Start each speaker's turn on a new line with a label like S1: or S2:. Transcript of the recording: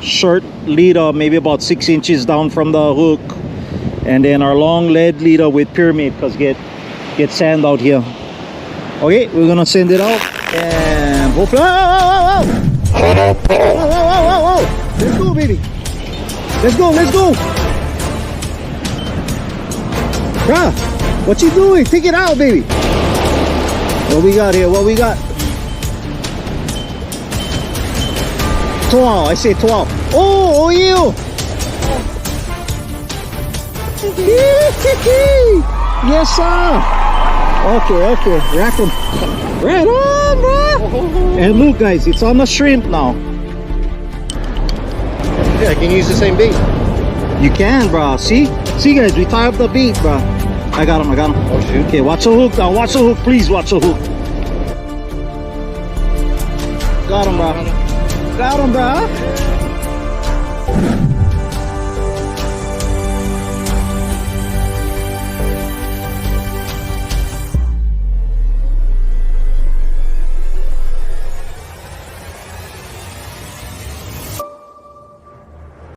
S1: short leader, maybe about 6 inches down from the hook, and then our long lead leader with pyramid, because get sand out here. Okay, we're gonna send it out and hopefully. Whoa. Let's go, baby. Let's go. Bruh, what you doing? Take it out, baby. What we got here? 12, I say 12. Oh, you! Yes, sir! Okay, rack them. Right on, bro! And look, guys, it's on the shrimp now.
S2: Yeah, I can use the same bait.
S1: You can, bro. See, guys, we tie up the bait, bro. I got him.
S2: Oh, shoot.
S1: Okay, watch the hook now. Watch the hook, please. Watch the hook. Got him, bro.